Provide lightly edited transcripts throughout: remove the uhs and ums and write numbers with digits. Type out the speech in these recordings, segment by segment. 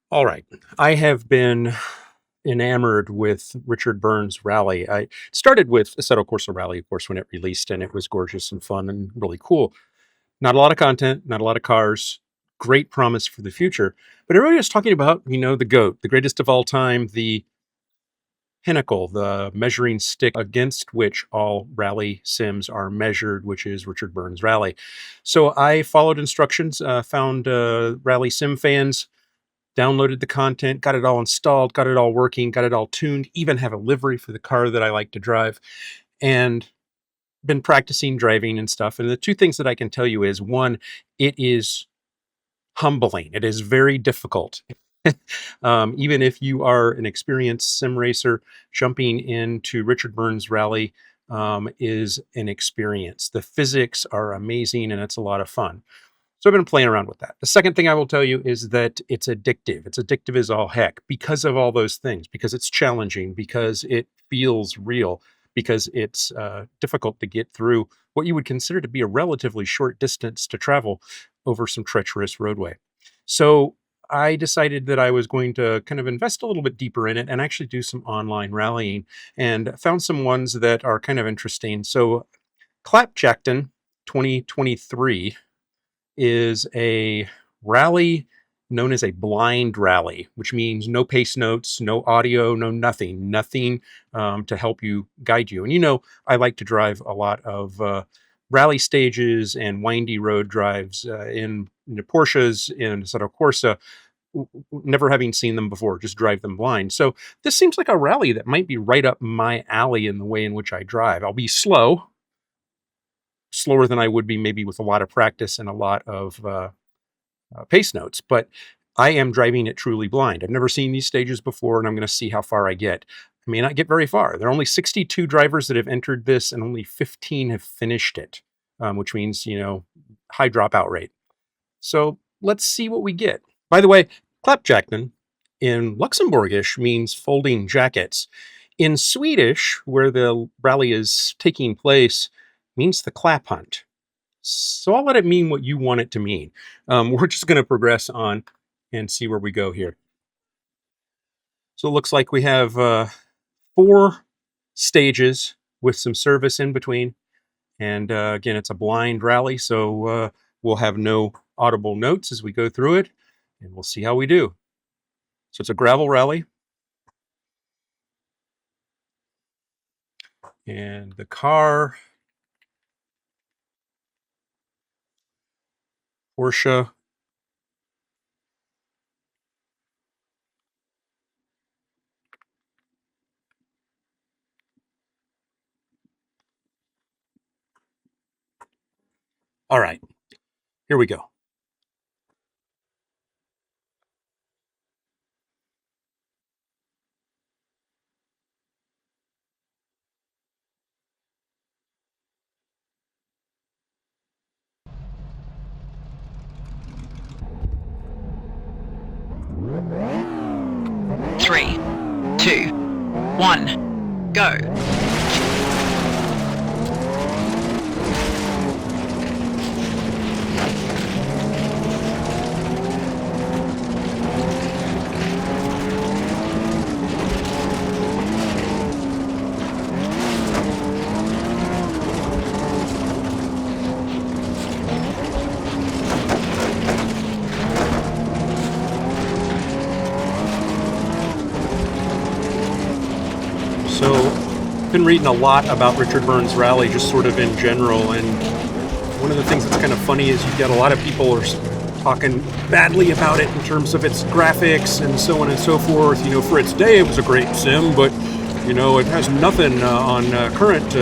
All right. I have been enamored with Richard Burns Rally. I started with Assetto Corsa Rally, of course, when it released, and it was gorgeous and fun and really cool. Not a lot of content, not a lot of cars, great promise for the future. But everybody was talking about, the GOAT, the greatest of all time, the pinnacle, the measuring stick against which all rally sims are measured, which is Richard Burns Rally. So I followed instructions, found rally sim fans, downloaded the content, got it all installed, got it all working, got it all tuned, even have a livery for the car that I like to drive, and been practicing driving and stuff. And the two things that I can tell you is one, it is humbling. It is very difficult. Even if you are an experienced sim racer, jumping into Richard Burns Rally is an experience. The physics are amazing and it's a lot of fun. So I've been playing around with that. The second thing I will tell you is that it's addictive. It's addictive as all heck because of all those things, because it's challenging, because it feels real, because it's difficult to get through what you would consider to be a relatively short distance to travel over some treacherous roadway. So I decided that I was going to kind of invest a little bit deeper in it and actually do some online rallying and found some ones that are kind of interesting. So Klappjakten 2023 is a rally known as a blind rally, which means no pace notes, no audio, no nothing, to help you guide you. And I like to drive a lot of rally stages and windy road drives in Porsches, in Assetto Corsa, never having seen them before, just drive them blind. So this seems like a rally that might be right up my alley in the way in which I drive. I'll be slower than I would be maybe with a lot of practice and a lot of pace notes, but I am driving it truly blind. I've never seen these stages before, and I'm going to see how far I get. I may not get very far. There are only 62 drivers that have entered this, and only 15 have finished it, which means, high dropout rate. So let's see what we get. By the way, Klappjakten in Luxembourgish means folding jackets. In Swedish, where the rally is taking place, means the clap hunt. So I'll let it mean what you want it to mean. We're just going to progress on and see where we go here. So it looks like we have 4 stages with some service in between. And again, it's a blind rally, so we'll have no audible notes as we go through it, and we'll see how we do. So it's a gravel rally. And the car, Porsche. All right, here we go. Three, two, one, go. So, been reading a lot about Richard Burns Rally, just sort of in general, and one of the things that's kind of funny is you get a lot of people are talking badly about it in terms of its graphics and so on and so forth. For its day, it was a great sim, but it has nothing on current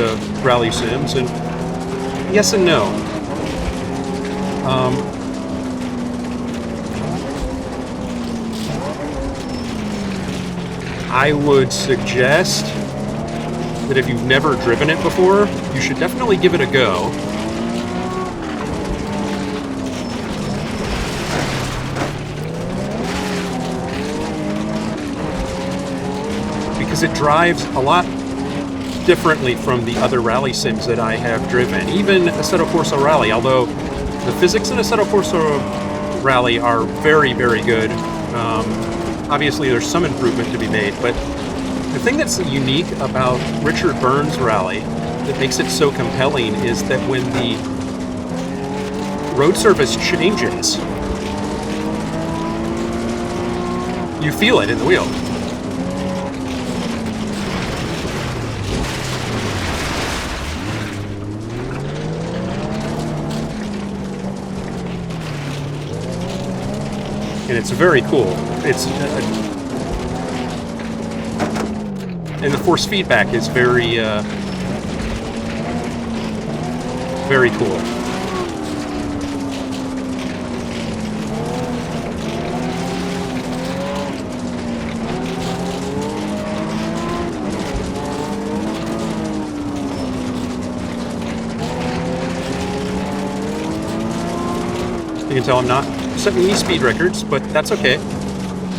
rally sims. And yes and no. Um, I would suggest that if you've never driven it before, you should definitely give it a go. Because it drives a lot differently from the other rally sims that I have driven. Even Assetto Corsa Rally, although the physics in Assetto Corsa Rally are very, very good. Obviously, there's some improvement to be made, but the thing that's unique about Richard Burns' rally that makes it so compelling is that when the road surface changes, you feel it in the wheel. And it's very cool. It's and the force feedback is very, very cool. You can tell I'm not setting any speed records, but that's okay.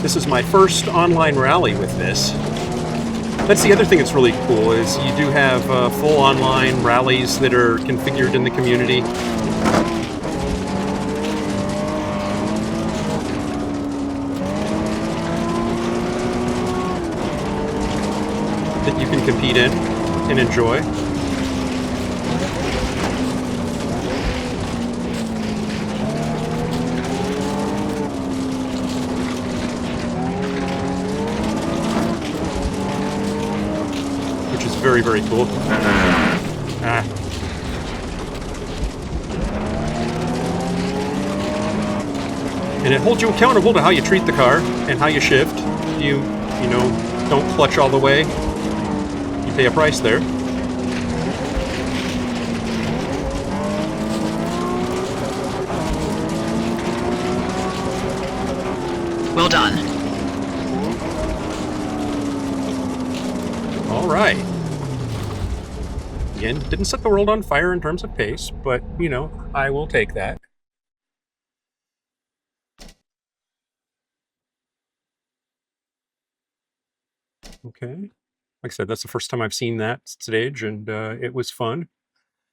This is my first online rally with this. That's the other thing that's really cool is you do have full online rallies that are configured in the community. That you can compete in and enjoy. Very, very cool. And it holds you accountable to how you treat the car and how you shift. You know, don't clutch all the way. You pay a price there. Well done. All right. Again, didn't set the world on fire in terms of pace, but, you know, I will take that. Okay. Like I said, that's the first time I've seen that stage, and it was fun.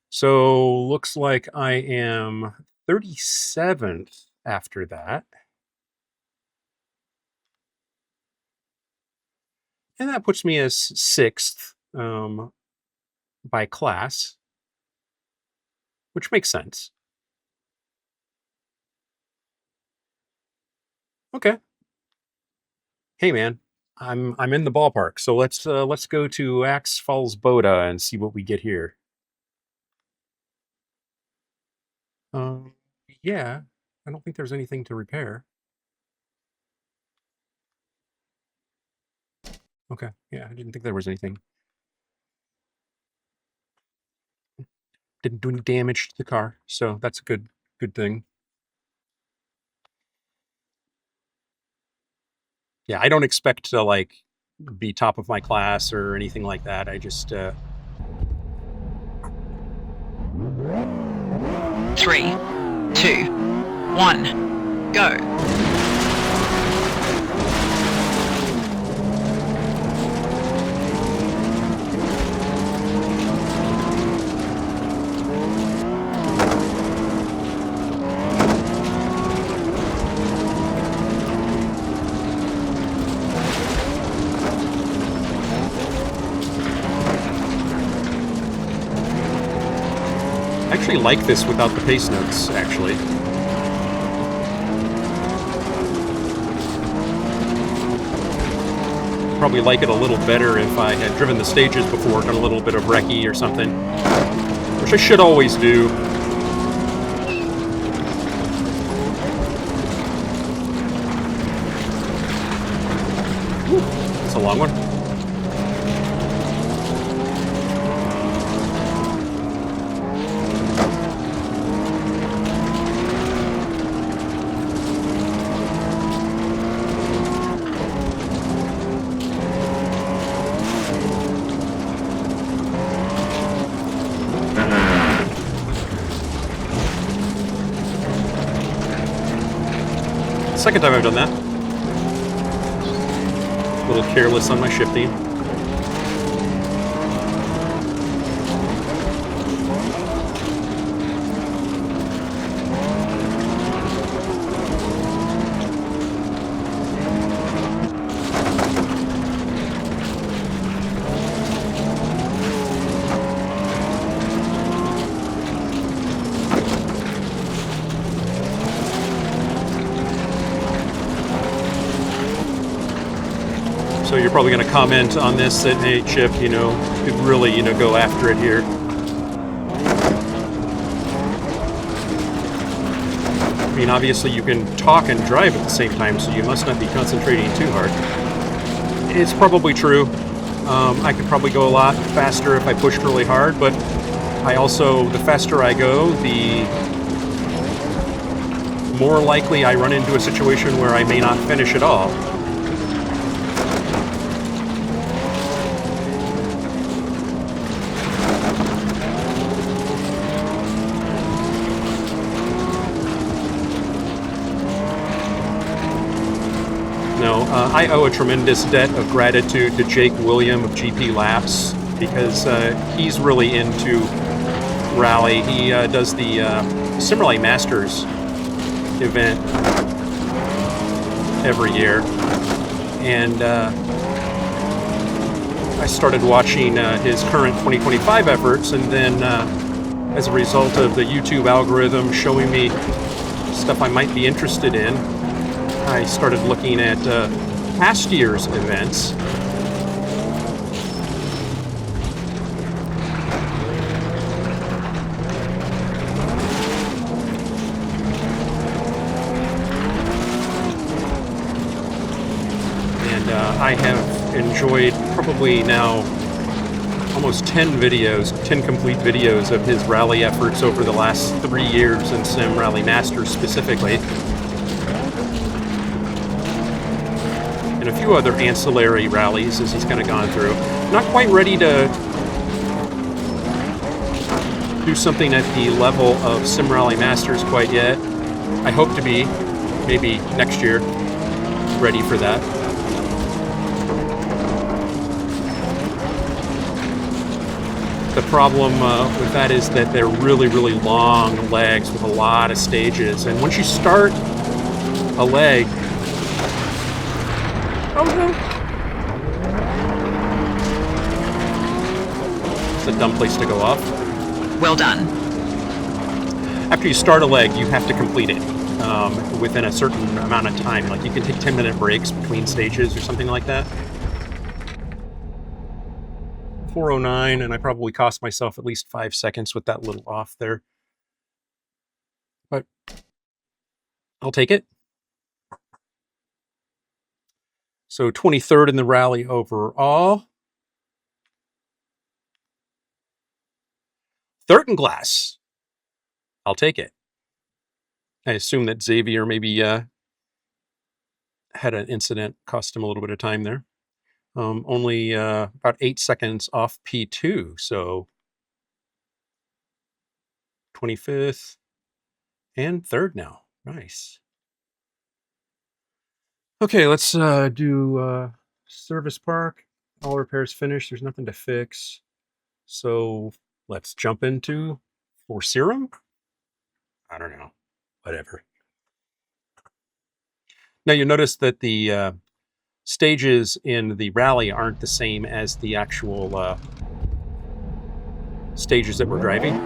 So, looks like I am 37th after that. And that puts me as 6th by class, which makes sense. Okay. Hey man, I'm in the ballpark. So let's go to Axe Falls Boda and see what we get here. Um yeah, I don't think there's anything to repair. Okay. Yeah, I didn't think there was anything. Didn't do any damage to the car, so that's a good thing. Yeah, I don't expect to like be top of my class or anything like that. I just 3, 2, 1, go. I actually like this without the pace notes, actually. Probably like it a little better if I had driven the stages before, done a little bit of recce or something. Which I should always do. It's a long one. Second time I've done that. A little careless on my shifting. So you're probably going to comment on this that, hey, Chip, you could really, go after it here. I mean, obviously you can talk and drive at the same time, so you must not be concentrating too hard. It's probably true. I could probably go a lot faster if I pushed really hard, but the faster I go, the more likely I run into a situation where I may not finish at all. I owe a tremendous debt of gratitude to Jake William of GP Laps because he's really into rally. He does the Simrally Masters event every year, and I started watching his current 2025 efforts, and then as a result of the YouTube algorithm showing me stuff I might be interested in, I started looking at past year's events. And I have enjoyed probably now almost 10 complete videos of his rally efforts over the last 3 years in Sim Rally Masters specifically. And a few other ancillary rallies as he's kind of gone through. Not quite ready to do something at the level of Sim Rally Masters quite yet. I hope to be, maybe next year, ready for that. The problem with that is that they're really, really long legs with a lot of stages. And once you start a leg, oh no! It's a dumb place to go off. Well done. After you start a leg, you have to complete it within a certain amount of time. Like you can take 10-minute breaks between stages or something like that. 4:09, and I probably cost myself at least 5 seconds with that little off there. But I'll take it. So 23rd in the rally overall. Third in class. I'll take it. I assume that Xavier maybe had an incident, cost him a little bit of time there. Only about 8 seconds off P2, so 25th and third now. Nice. Okay, let's do service park. All repairs finished. There's nothing to fix. So let's jump into for serum. I don't know. Whatever. Now you notice that the stages in the rally aren't the same as the actual stages that we're driving.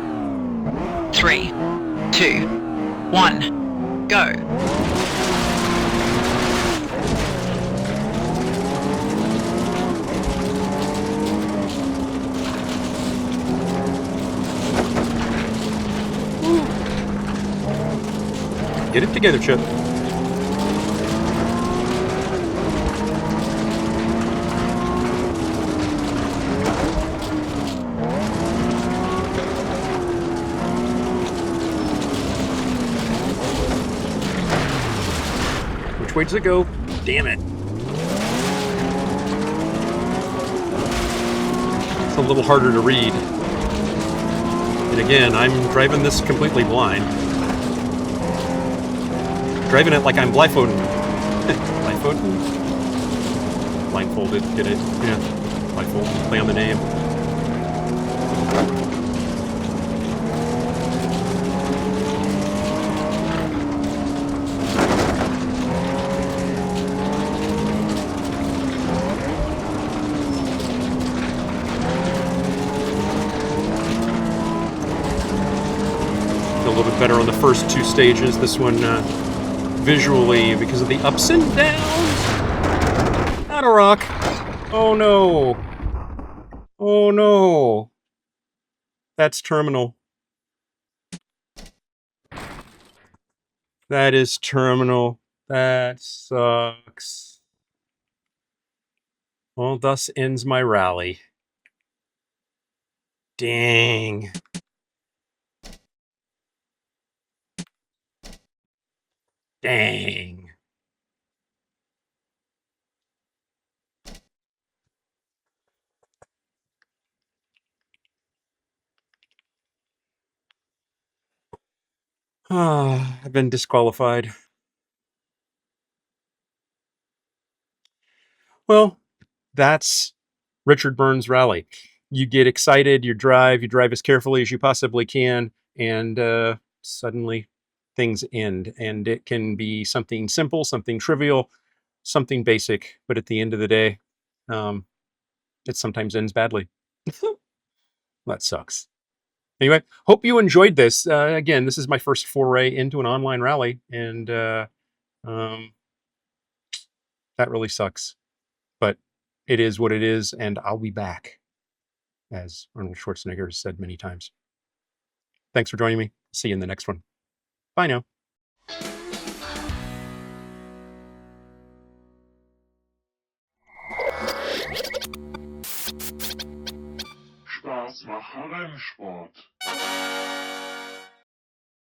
3, 2, 1, go. Get it together, Chip. Which way does it go? Damn it. It's a little harder to read. And again, I'm driving this completely blind. Driving it like I'm blindfolded. Blindfolded? Blindfolded, get it? Yeah. Blindfolded, play on the name. A little bit better on the first 2 stages. This one, visually, because of the ups and downs, not a rock. Oh no. Oh no. That's terminal. That is terminal. That sucks. Well, thus ends my rally. Dang. Dang. Ah, I've been disqualified. Well, that's Richard Burns' rally. You get excited, you drive as carefully as you possibly can, and suddenly things end. And it can be something simple, something trivial, something basic, but at the end of the day, um, it sometimes ends badly. That sucks. Anyway, hope you enjoyed this. Again, this is my first foray into an online rally, and um, that really sucks. But it is what it is, and I'll be back, as Arnold Schwarzenegger has said many times. Thanks for joining me. See you in the next one. Bye now. Spaß mache Rennsport.